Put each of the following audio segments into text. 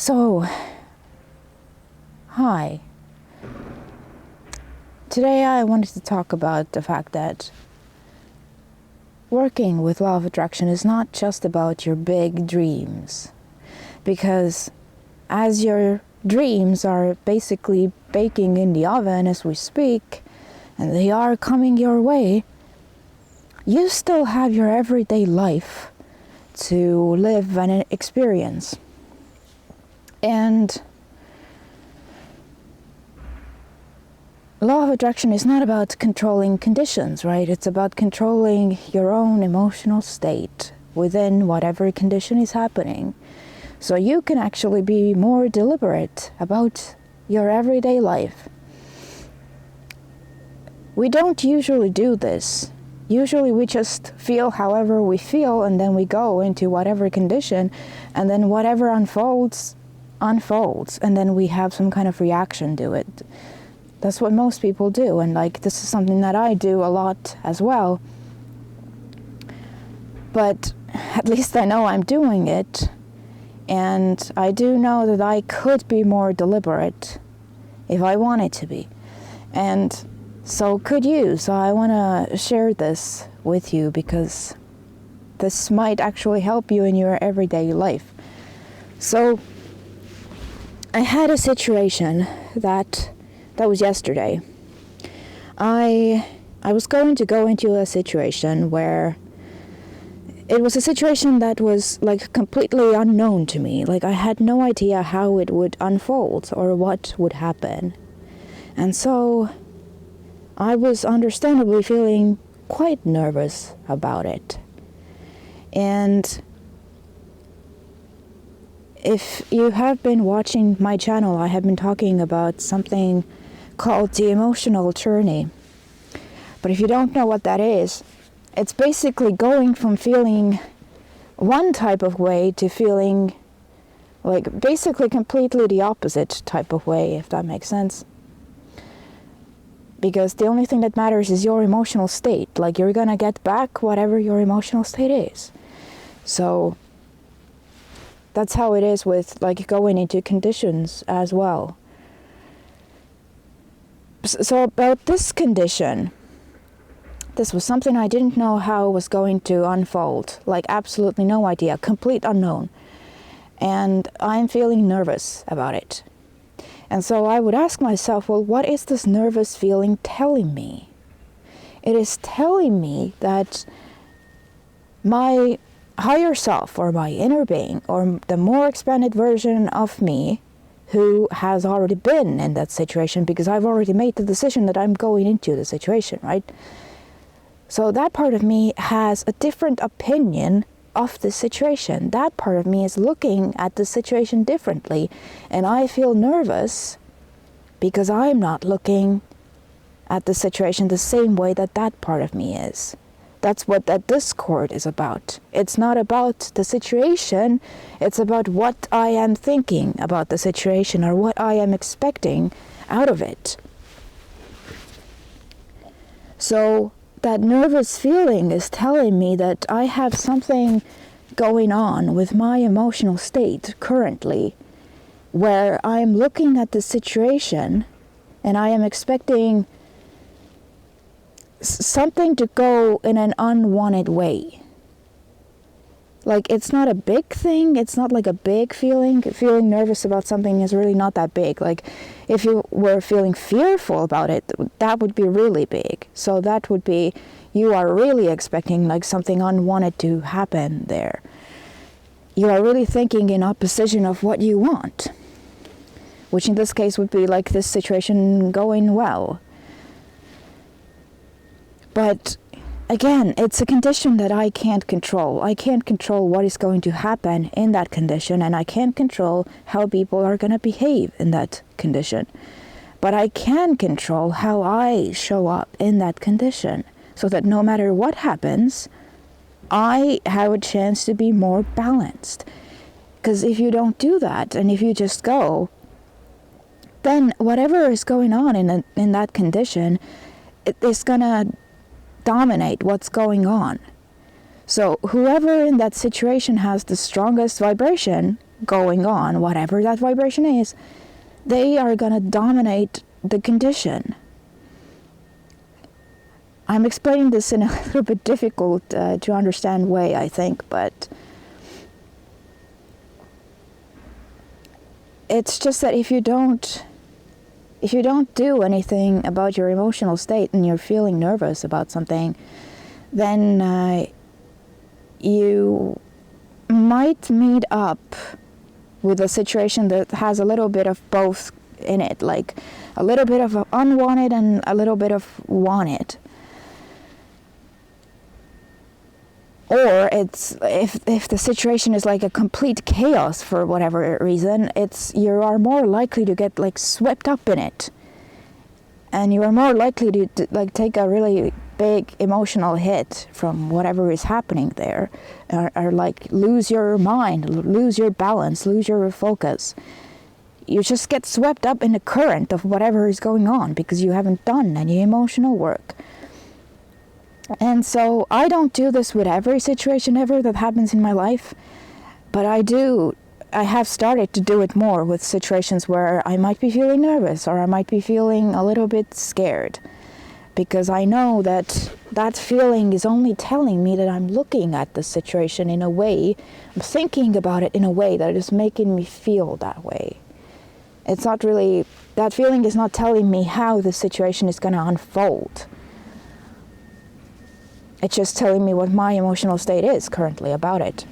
So, hi. Today I wanted to talk about the fact that working with law of attraction is not just about your big dreams. Because as your dreams are basically baking in the oven as we speak, and they are coming your way, you still have your everyday life to live and experience. And law of attraction is not about controlling conditions, right? It's about controlling your own emotional state within whatever condition is happening. So you can actually be more deliberate about your everyday life. We don't usually do this. Usually we just feel however we feel, and then we go into whatever condition, and then whatever unfolds, and then we have some kind of reaction to it. That's what most people do, and this is something that I do a lot as well. But at least I know I'm doing it, and I do know that I could be more deliberate if I wanted to be. And so could you. So I want to share this with you because this might actually help you in your everyday life. So I had a situation that was yesterday. I was going to go into a situation where it was a situation that was completely unknown to me. I had no idea how it would unfold or what would happen. And so I was understandably feeling quite nervous about it. And if you have been watching my channel, I have been talking about something called the emotional journey. But if you don't know what that is, it's basically going from feeling one type of way to feeling basically completely the opposite type of way, if that makes sense. Because the only thing that matters is your emotional state. You're gonna get back whatever your emotional state is. So that's how it is with going into conditions as well. So about this condition, this was something I didn't know how it was going to unfold. Absolutely no idea, complete unknown. And I'm feeling nervous about it. And so I would ask myself, well, what is this nervous feeling telling me? It is telling me that my higher self, or my inner being, or the more expanded version of me, who has already been in that situation, because I've already made the decision that I'm going into the situation, right? So that part of me has a different opinion of the situation. That part of me is looking at the situation differently, and I feel nervous because I'm not looking at the situation the same way that part of me is. That's what that discord is about. It's not about the situation, it's about what I am thinking about the situation, or what I am expecting out of it. So that nervous feeling is telling me that I have something going on with my emotional state currently, where I'm looking at the situation and I am expecting something to go in an unwanted way. It's not a big thing, it's not a big feeling. Feeling nervous about something is really not that big. If you were feeling fearful about it, that would be really big. So that would be, you are really expecting something unwanted to happen there. You are really thinking in opposition of what you want, which in this case would be this situation going well. But again, it's a condition that I can't control. I can't control what is going to happen in that condition, and I can't control how people are going to behave in that condition. But I can control how I show up in that condition, so that no matter what happens, I have a chance to be more balanced. Because if you don't do that, and if you just go, then whatever is going on in that condition, it is going to dominate what's going on. So whoever in that situation has the strongest vibration going on, whatever that vibration is, they are going to dominate the condition. I'm explaining this in a little bit difficult to understand way, I think, but it's just that if you don't do anything about your emotional state and you're feeling nervous about something, then you might meet up with a situation that has a little bit of both in it, like a little bit of unwanted and a little bit of wanted. Or it's if the situation is like a complete chaos for whatever reason, you are more likely to get like swept up in it, and you are more likely to like take a really big emotional hit from whatever is happening there, or like lose your mind, lose your balance, lose your focus. You just get swept up in the current of whatever is going on because you haven't done any emotional work. And so I don't do this with every situation ever that happens in my life, but I have started to do it more with situations where I might be feeling nervous or I might be feeling a little bit scared, because I know that feeling is only telling me that I'm looking at the situation in a way, I'm thinking about it in a way that is making me feel that way. It's not really, that feeling is not telling me how the situation is going to unfold. It's just telling me what my emotional state is currently about it.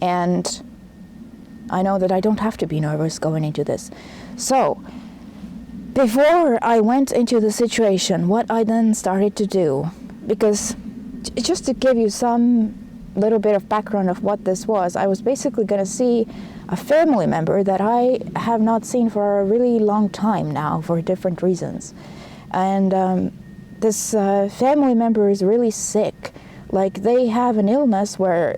And I know that I don't have to be nervous going into this. So, before I went into the situation, what I then started to do, because just to give you some little bit of background of what this was, I was basically going to see a family member that I have not seen for a really long time now for different reasons. And this family member is really sick. Like, they have an illness where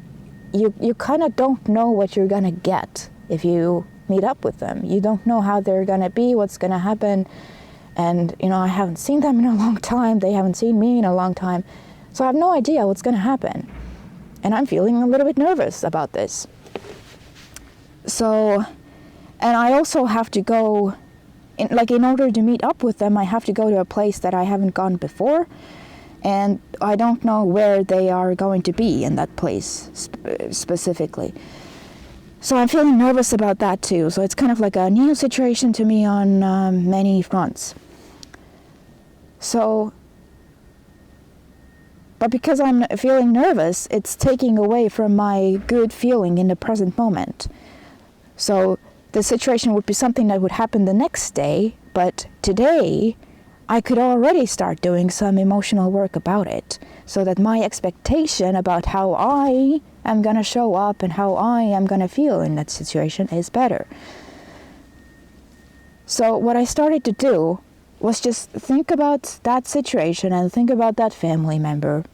you kind of don't know what you're gonna get if you meet up with them. You don't know how they're gonna be, what's gonna happen. And, I haven't seen them in a long time. They haven't seen me in a long time. So I have no idea what's gonna happen. And I'm feeling a little bit nervous about this. So, and I also have to go, in order to meet up with them, I have to go to a place that I haven't gone before, and I don't know where they are going to be in that place specifically. So I'm feeling nervous about that too. So it's kind of like a new situation to me on many fronts. So, but because I'm feeling nervous, it's taking away from my good feeling in the present moment. So the situation would be something that would happen the next day, but today I could already start doing some emotional work about it, so that my expectation about how I am going to show up and how I am going to feel in that situation is better. So what I started to do was just think about that situation and think about that family member,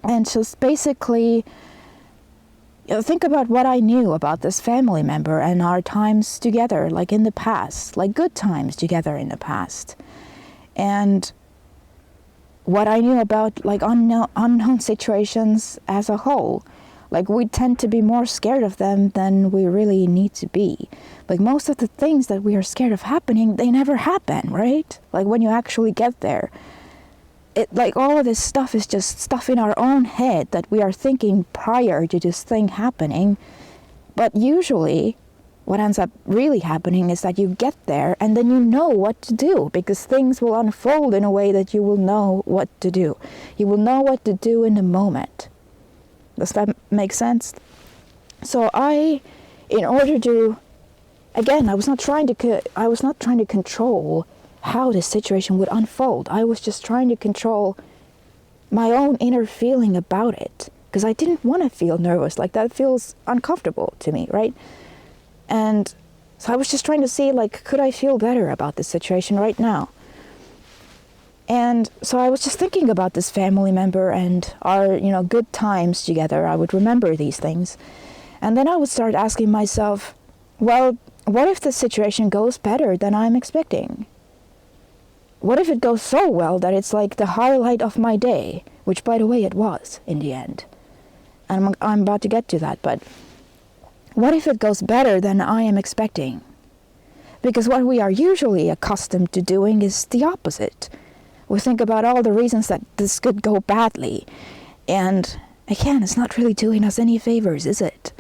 and just basically think about what I knew about this family member and our times together, like in the past, like good times together in the past. And what I knew about like unknown situations as a whole. Like, we tend to be more scared of them than we really need to be. Like, most of the things that we are scared of happening, they never happen, right? Like, when you actually get there. Like, all of this stuff is just stuff in our own head that we are thinking prior to this thing happening. But usually, what ends up really happening is that you get there and then you know what to do, because things will unfold in a way that you will know what to do. You will know what to do in the moment. Does that make sense? So in order to, again, I was not trying to control how this situation would unfold. I was just trying to control my own inner feeling about it, because I didn't want to feel nervous. Like, that feels uncomfortable to me, right? And so I was just trying to see, like, could I feel better about this situation right now? And so I was just thinking about this family member and our, good times together. I would remember these things. And then I would start asking myself, well, what if the situation goes better than I'm expecting? What if it goes so well that it's like the highlight of my day, which, by the way, it was in the end. And I'm about to get to that, but what if it goes better than I am expecting? Because what we are usually accustomed to doing is the opposite. We think about all the reasons that this could go badly. And again, it's not really doing us any favors, is it?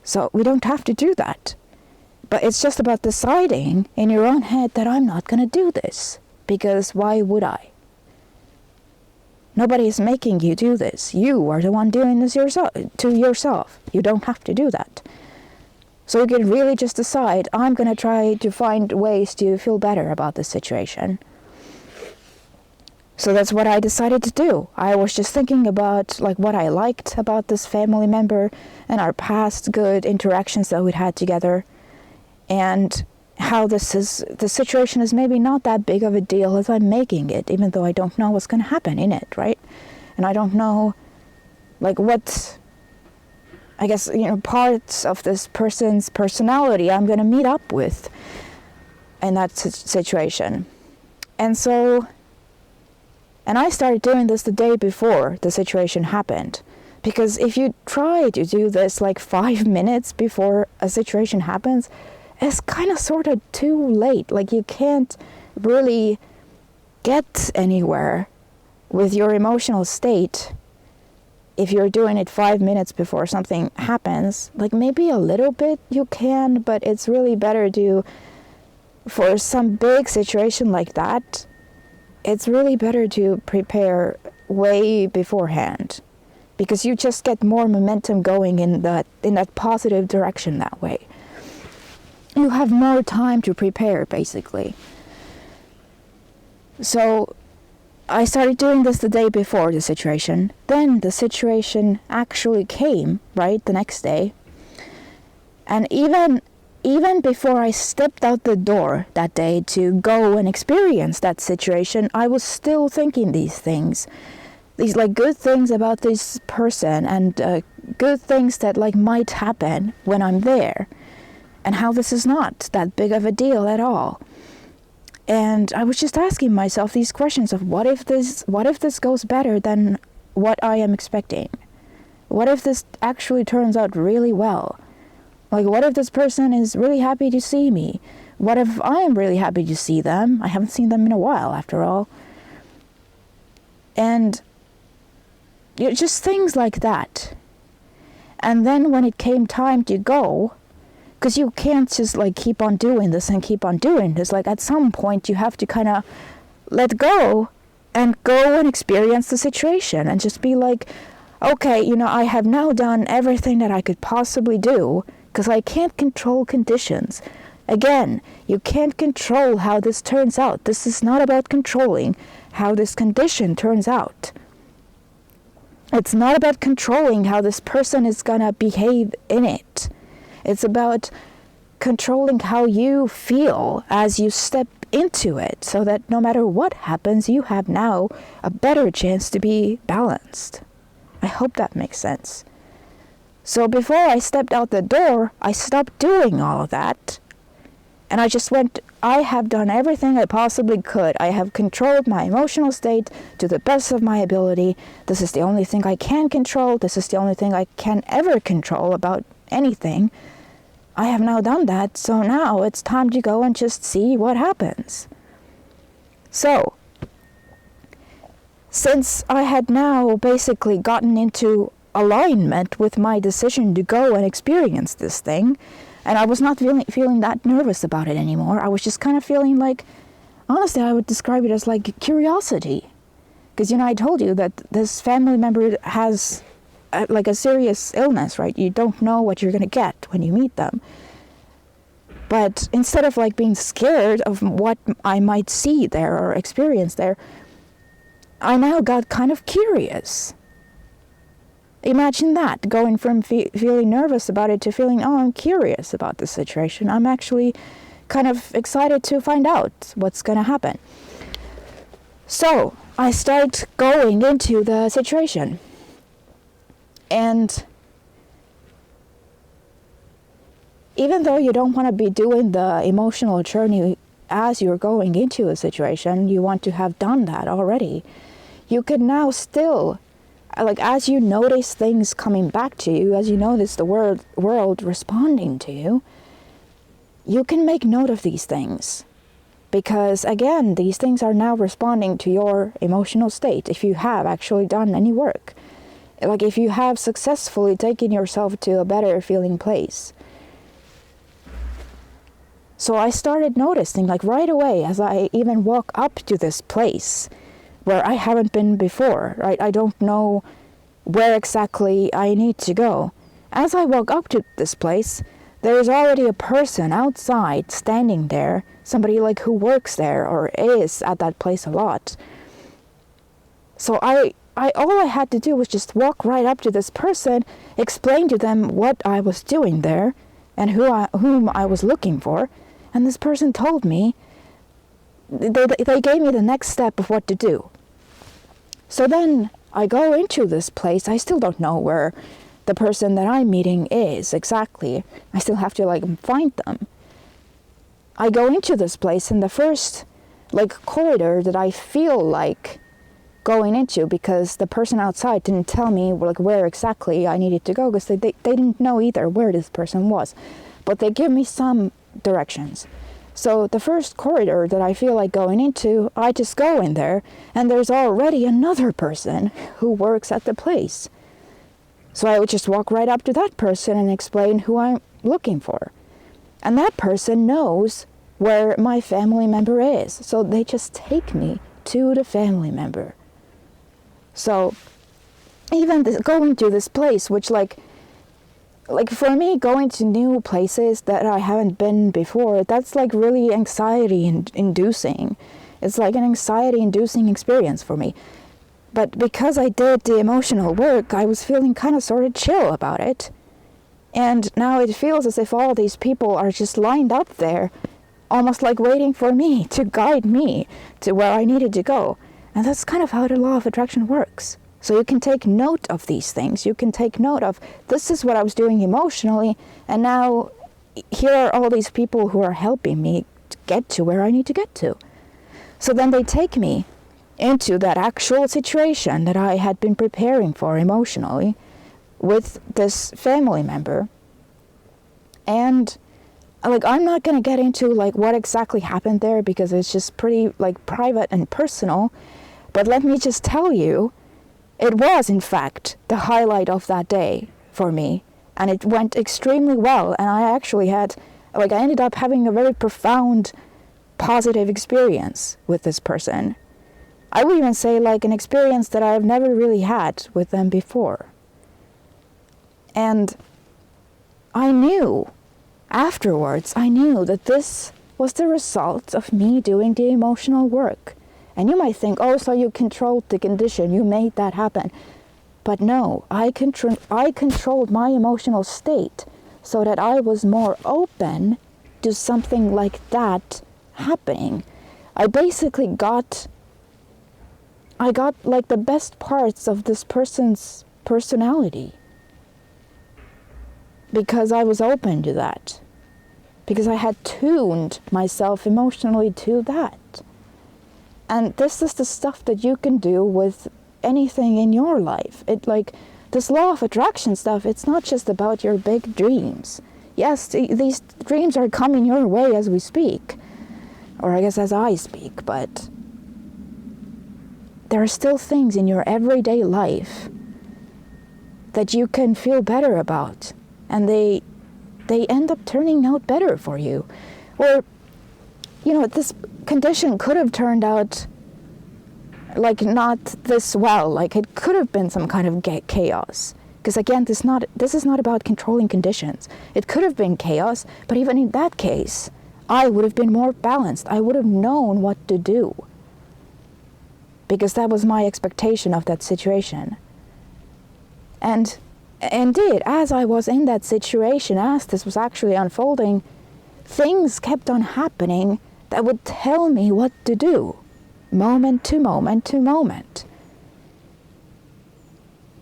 So we don't have to do that. But it's just about deciding in your own head that I'm not going to do this. Because why would I? Nobody is making you do this. You are the one doing this to yourself. You don't have to do that. So you can really just decide, I'm going to try to find ways to feel better about this situation. So that's what I decided to do. I was just thinking about what I liked about this family member and our past good interactions that we'd had together, and how the situation is maybe not that big of a deal as I'm making it, even though I don't know what's going to happen in it, right? And I don't know what, I guess, parts of this person's personality I'm going to meet up with in that situation. And I started doing this the day before the situation happened. Because if you try to do this 5 minutes before a situation happens, it's kind of sort of too late. You can't really get anywhere with your emotional state if you're doing it 5 minutes before something happens. Maybe a little bit you can, but it's really better for some big situation like that, it's really better to prepare way beforehand, because you just get more momentum going in that positive direction that way. You have more time to prepare, basically. So I started doing this the day before the situation. Then the situation actually came, right, the next day. And even before I stepped out the door that day to go and experience that situation, I was still thinking these things. These good things about this person, and good things that might happen when I'm there. And how this is not that big of a deal at all. And I was just asking myself these questions of what if this goes better than what I am expecting? What if this actually turns out really well? What if this person is really happy to see me? What if I am really happy to see them? I haven't seen them in a while, after all. And just things like that. And then when it came time to go, because you can't just keep on doing this and keep on doing this. At some point you have to kind of let go and go and experience the situation and just be okay, I have now done everything that I could possibly do, because I can't control conditions. Again, you can't control how this turns out. This is not about controlling how this condition turns out. It's not about controlling how this person is gonna behave in it. It's about controlling how you feel as you step into it, so that no matter what happens, you have now a better chance to be balanced. I hope that makes sense. So before I stepped out the door, I stopped doing all of that. And I just went, I have done everything I possibly could. I have controlled my emotional state to the best of my ability. This is the only thing I can control. This is the only thing I can ever control about anything. I have now done that, so now it's time to go and just see what happens. So, since I had now basically gotten into alignment with my decision to go and experience this thing, and I was not feeling that nervous about it anymore. I was just kind of feeling honestly, I would describe it as curiosity. Because, I told you that this family member has a serious illness, right? You don't know what you're going to get when you meet them. But instead of being scared of what I might see there or experience there, I now got kind of curious. Imagine that, going from feeling nervous about it to feeling, I'm curious about this situation. I'm actually kind of excited to find out what's going to happen. So I start going into the situation. And even though you don't want to be doing the emotional journey as you're going into a situation, you want to have done that already, you can now still like as you notice things coming back to you, as you notice the world responding to you, you can make note of these things. Because again, these things are now responding to your emotional state if you have actually done any work. Like if you have successfully taken yourself to a better feeling place. So I started noticing, like right away, as I even walk up to this place where I haven't been before, right? I don't know where exactly I need to go. As I walk up to this place, there's already a person outside standing there, somebody like who works there or is at that place a lot. So all I had to do was just walk right up to this person, explain to them what I was doing there and whom I was looking for, and this person told me, they gave me the next step of what to do. So then I go into this place. I still don't know where the person that I'm meeting is exactly. I still have to find them. I go into this place, and the first corridor that I feel like going into, because the person outside didn't tell me where exactly I needed to go, because they didn't know either where this person was, but they give me some directions. So the first corridor that I feel like going into, I just go in there, and there's already another person who works at the place. So I would just walk right up to that person and explain who I'm looking for. And that person knows where my family member is. So they just take me to the family member. So even going to this place, which for me, going to new places that I haven't been before, that's really anxiety inducing. It's like an anxiety inducing experience for me. But because I did the emotional work, I was feeling kind of sort of chill about it. And now it feels as if all these people are just lined up there, almost like waiting for me to guide me to where I needed to go. And that's kind of how the law of attraction works. So you can take note of these things. You can take note of, this is what I was doing emotionally, and now here are all these people who are helping me to get to where I need to get to. So then they take me into that actual situation that I had been preparing for emotionally with this family member. And I'm not going to get into what exactly happened there, because it's just pretty private and personal. But let me just tell you, it was, in fact, the highlight of that day for me, and it went extremely well, and I actually had, I ended up having a very profound, positive experience with this person. I would even say an experience that I've never really had with them before. And I knew, afterwards, that this was the result of me doing the emotional work. And you might think, oh, so you controlled the condition, you made that happen. But no, I controlled my emotional state so that I was more open to something like that happening. I basically got the best parts of this person's personality, because I was open to that, because I had tuned myself emotionally to that. And this is the stuff that you can do with anything in your life. This law of attraction stuff, it's not just about your big dreams. Yes, these dreams are coming your way as we speak, or I guess as I speak, but there are still things in your everyday life that you can feel better about, and they end up turning out better for you. Or, this condition could have turned out not this well. It could have been some kind of chaos. Because again, this is not about controlling conditions. It could have been chaos, but even in that case, I would have been more balanced. I would have known what to do, because that was my expectation of that situation. And indeed, as I was in that situation, as this was actually unfolding, things kept on happening that would tell me what to do, moment to moment to moment.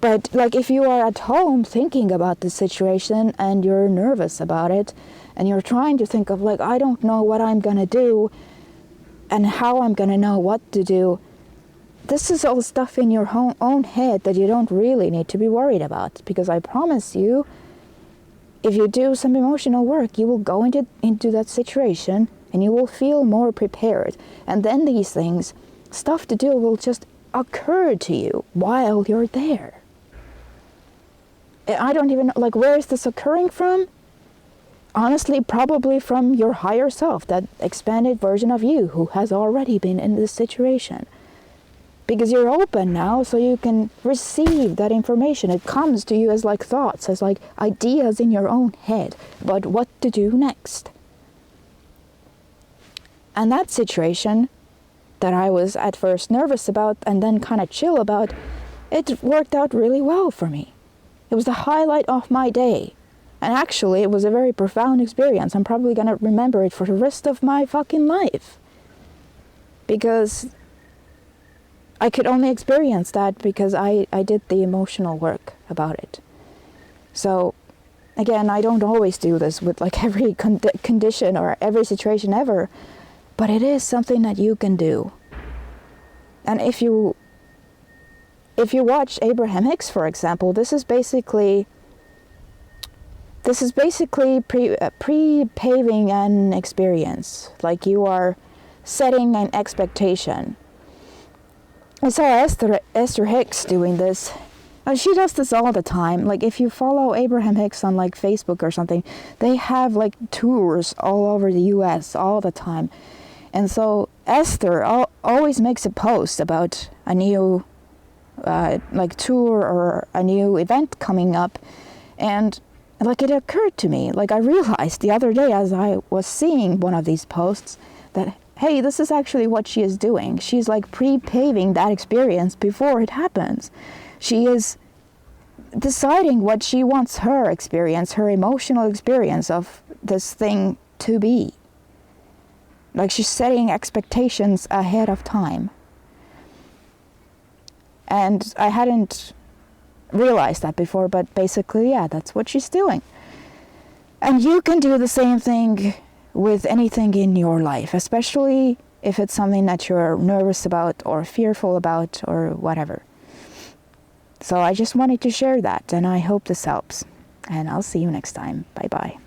But if you are at home thinking about the situation and you're nervous about it, and you're trying to think of I don't know what I'm gonna do and how I'm gonna know what to do, this is all stuff in your own head that you don't really need to be worried about, because I promise you, if you do some emotional work, you will go into that situation and you will feel more prepared. And then these things, stuff to do, will just occur to you while you're there. I don't even know, like, where is this occurring from? Honestly, probably from your higher self, that expanded version of you who has already been in this situation. Because you're open now, so you can receive that information. It comes to you as like thoughts, as like ideas in your own head about what to do next. And that situation that I was at first nervous about and then kind of chill about, it worked out really well for me. It was the highlight of my day. And actually, it was a very profound experience. I'm probably going to remember it for the rest of my fucking life. Because I could only experience that because I did the emotional work about it. So, again, I don't always do this with like every condition or every situation ever. But it is something that you can do. And if you watch Abraham Hicks, for example, this is basically pre-paving an experience. Like, you are setting an expectation. I saw Esther Hicks doing this. And she does this all the time. Like, if you follow Abraham Hicks on like Facebook or something, they have like tours all over the US all the time. And so Esther always makes a post about a new like tour or a new event coming up. And like, it occurred to me, like, I realized the other day as I was seeing one of these posts that, hey, this is actually what she is doing. She's like pre-paving that experience before it happens. She is deciding what she wants her experience, her emotional experience of this thing to be. Like, she's setting expectations ahead of time. And I hadn't realized that before, but basically, yeah, that's what she's doing. And you can do the same thing with anything in your life, especially if it's something that you're nervous about or fearful about or whatever. So I just wanted to share that, and I hope this helps. And I'll see you next time. Bye-bye.